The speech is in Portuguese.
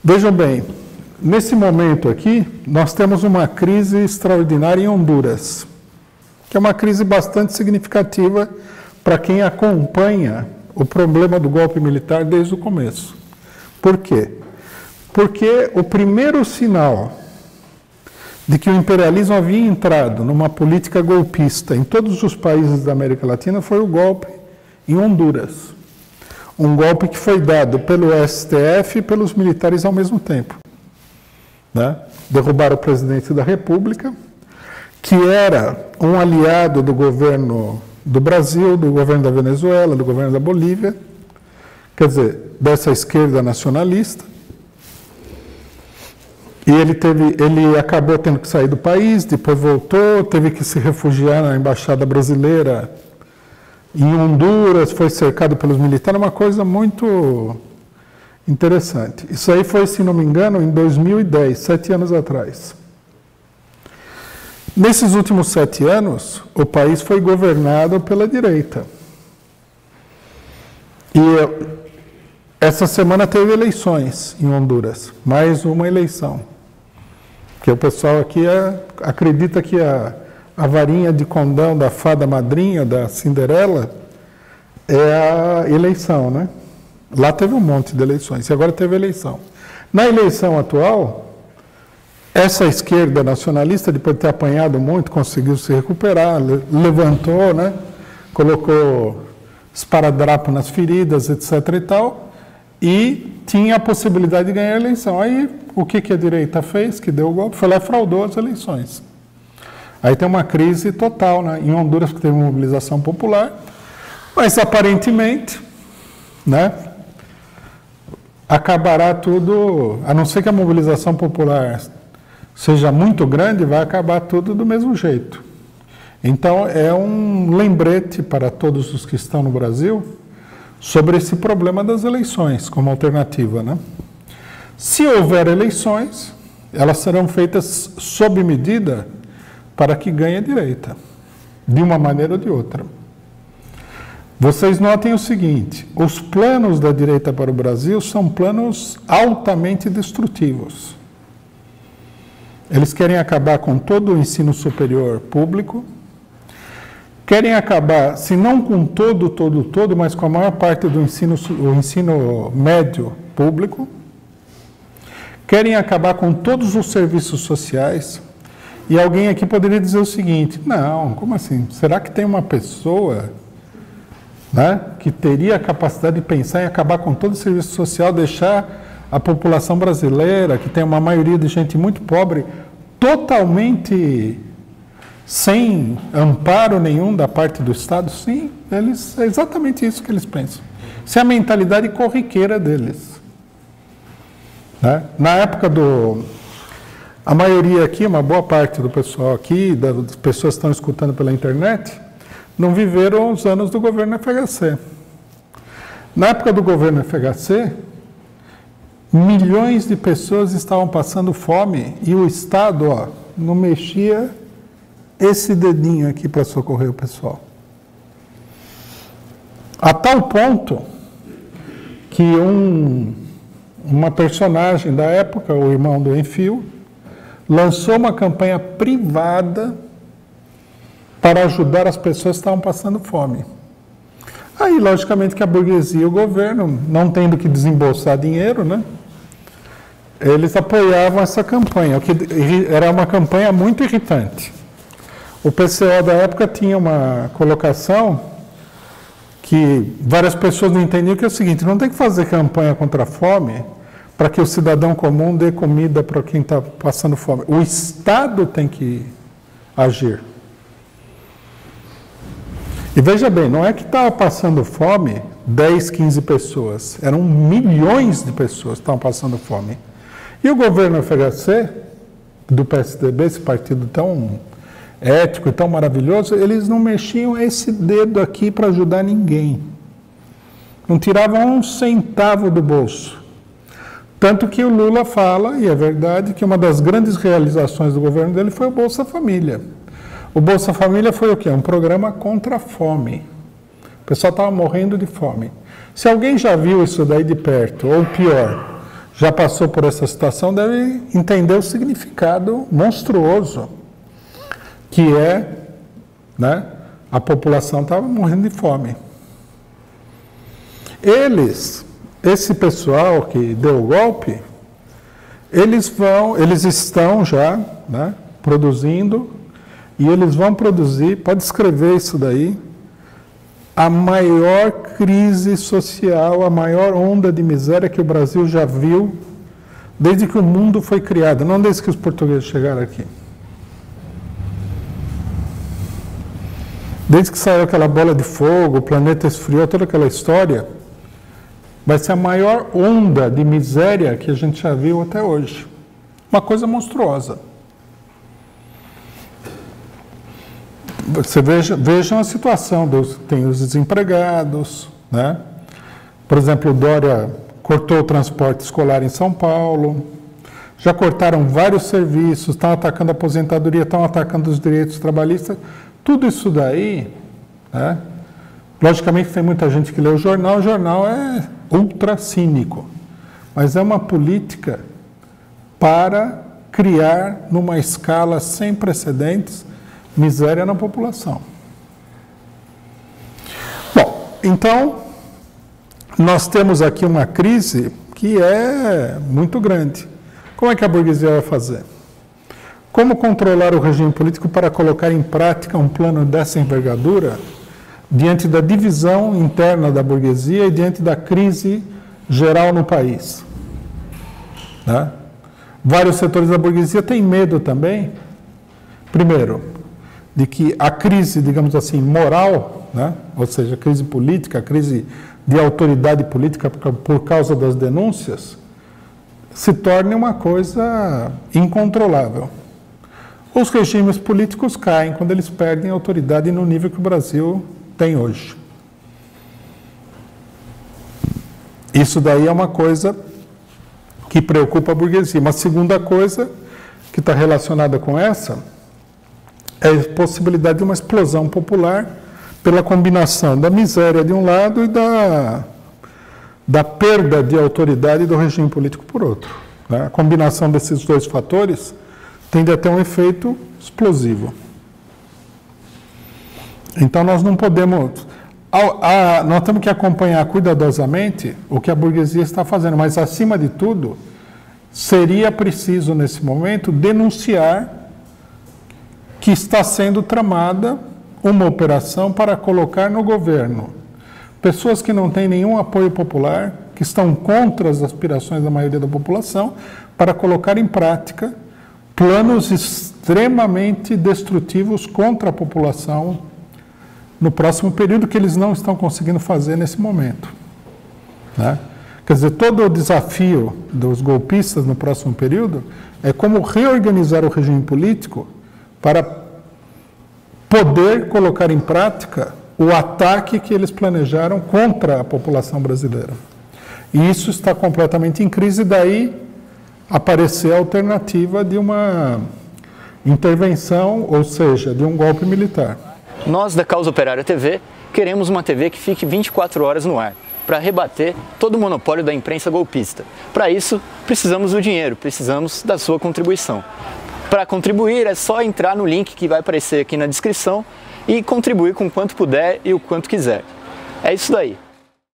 Vejam bem, nesse momento aqui, nós temos uma crise extraordinária em Honduras, que é uma crise bastante significativa para quem acompanha o problema do golpe militar desde o começo. Por quê? Porque o primeiro sinal de que o imperialismo havia entrado numa política golpista em todos os países da América Latina foi o golpe em Honduras. Um golpe que foi dado pelo STF e pelos militares ao mesmo tempo. Né? Derrubaram o presidente da República, que era um aliado do governo do Brasil, do governo da Venezuela, do governo da Bolívia, quer dizer, dessa esquerda nacionalista. E ele acabou tendo que sair do país, depois voltou, teve que se refugiar na embaixada brasileira em Honduras, foi cercado pelos militares, uma coisa muito interessante. Isso aí foi, se não me engano, em 2010, 7 anos atrás. Nesses últimos 7 anos, o país foi governado pela direita. E essa semana teve eleições em Honduras, mais uma eleição. Porque o pessoal aqui acredita que a varinha de condão da fada madrinha, da Cinderela, é a eleição, né? Lá teve um monte de eleições, e agora teve eleição. Na eleição atual, essa esquerda nacionalista, depois de ter apanhado muito, conseguiu se recuperar, levantou, né? Colocou esparadrapo nas feridas, etc. e tal, e tinha a possibilidade de ganhar a eleição. Aí, o que a direita fez, que deu o golpe, foi lá e fraudou as eleições. Aí tem uma crise total, né? Em Honduras, que teve uma mobilização popular, mas aparentemente, né, acabará tudo, a não ser que a mobilização popular seja muito grande, vai acabar tudo do mesmo jeito. Então, é um lembrete para todos os que estão no Brasil sobre esse problema das eleições, como alternativa, né? Se houver eleições, elas serão feitas sob medida para que ganhe a direita, de uma maneira ou de outra. Vocês notem o seguinte, os planos da direita para o Brasil são planos altamente destrutivos. Eles querem acabar com todo o ensino superior público, querem acabar, se não com todo, mas com a maior parte do ensino médio público, querem acabar com todos os serviços sociais. E alguém aqui poderia dizer o seguinte, não, como assim? Será que tem uma pessoa, né, que teria a capacidade de pensar em acabar com todo o serviço social, deixar a população brasileira, que tem uma maioria de gente muito pobre, totalmente sem amparo nenhum da parte do Estado? Sim, é exatamente isso que eles pensam. Isso é a mentalidade corriqueira deles. Né? Na época a maioria aqui, uma boa parte do pessoal aqui, das pessoas que estão escutando pela internet, não viveram os anos do governo FHC. Na época do governo FHC, milhões de pessoas estavam passando fome e o Estado, ó, não mexia esse dedinho aqui para socorrer o pessoal. A tal ponto que uma personagem da época, o irmão do Enfio, lançou uma campanha privada para ajudar as pessoas que estavam passando fome. Aí, logicamente, que a burguesia e o governo, não tendo que desembolsar dinheiro, né, eles apoiavam essa campanha, o que era uma campanha muito irritante. O PCO da época tinha uma colocação que várias pessoas não entendiam, que é o seguinte, não tem que fazer campanha contra a fome para que o cidadão comum dê comida para quem está passando fome. O Estado tem que agir. E veja bem, não é que estava passando fome 10, 15 pessoas, eram milhões de pessoas que estavam passando fome. E o governo FHC, do PSDB, esse partido tão ético e tão maravilhoso, eles não mexiam esse dedo aqui para ajudar ninguém. Não tiravam um centavo do bolso. Tanto que o Lula fala, e é verdade, que uma das grandes realizações do governo dele foi o Bolsa Família. O Bolsa Família foi o quê? Um programa contra a fome. O pessoal estava morrendo de fome. Se alguém já viu isso daí de perto, ou pior, já passou por essa situação deve entender o significado monstruoso que é, né, a população estava morrendo de fome. Esse pessoal que deu o golpe, eles estão já, né, produzindo, e eles vão produzir, pode escrever isso daí, a maior crise social, a maior onda de miséria que o Brasil já viu desde que o mundo foi criado, não desde que os portugueses chegaram aqui. Desde que saiu aquela bola de fogo, o planeta esfriou, toda aquela história, vai ser a maior onda de miséria que a gente já viu até hoje. Uma coisa monstruosa. Você vejam a situação, tem os desempregados, né? Por exemplo, o Dória cortou o transporte escolar em São Paulo, já cortaram vários serviços, estão atacando a aposentadoria, estão atacando os direitos trabalhistas, tudo isso daí, né? Logicamente tem muita gente que lê o jornal é ultra cínico, mas é uma política para criar, numa escala sem precedentes, miséria na população. Bom, então, nós temos aqui uma crise que é muito grande. Como é que a burguesia vai fazer? Como controlar o regime político para colocar em prática um plano dessa envergadura diante da divisão interna da burguesia e diante da crise geral no país? Né? Vários setores da burguesia têm medo também, primeiro, de que a crise, digamos assim, moral, né? Ou seja, a crise política, a crise de autoridade política por causa das denúncias, se torne uma coisa incontrolável. Os regimes políticos caem quando eles perdem autoridade no nível que o Brasil tem hoje. Isso daí é uma coisa que preocupa a burguesia. Uma segunda coisa que está relacionada com essa é a possibilidade de uma explosão popular pela combinação da miséria de um lado e da perda de autoridade do regime político por outro. Né? A combinação desses dois fatores tende a ter um efeito explosivo. Então nós não podemos... nós temos que acompanhar cuidadosamente o que a burguesia está fazendo, mas acima de tudo, seria preciso nesse momento denunciar que está sendo tramada uma operação para colocar no governo pessoas que não têm nenhum apoio popular, que estão contra as aspirações da maioria da população, para colocar em prática planos extremamente destrutivos contra a população no próximo período, que eles não estão conseguindo fazer nesse momento. Né? Quer dizer, todo o desafio dos golpistas no próximo período é como reorganizar o regime político para poder colocar em prática o ataque que eles planejaram contra a população brasileira. E isso está completamente em crise, daí aparecer a alternativa de uma intervenção, ou seja, de um golpe militar. Nós da Causa Operária TV queremos uma TV que fique 24 horas no ar, para rebater todo o monopólio da imprensa golpista. Para isso, precisamos do dinheiro, precisamos da sua contribuição. Para contribuir é só entrar no link que vai aparecer aqui na descrição e contribuir com o quanto puder e o quanto quiser. É isso daí.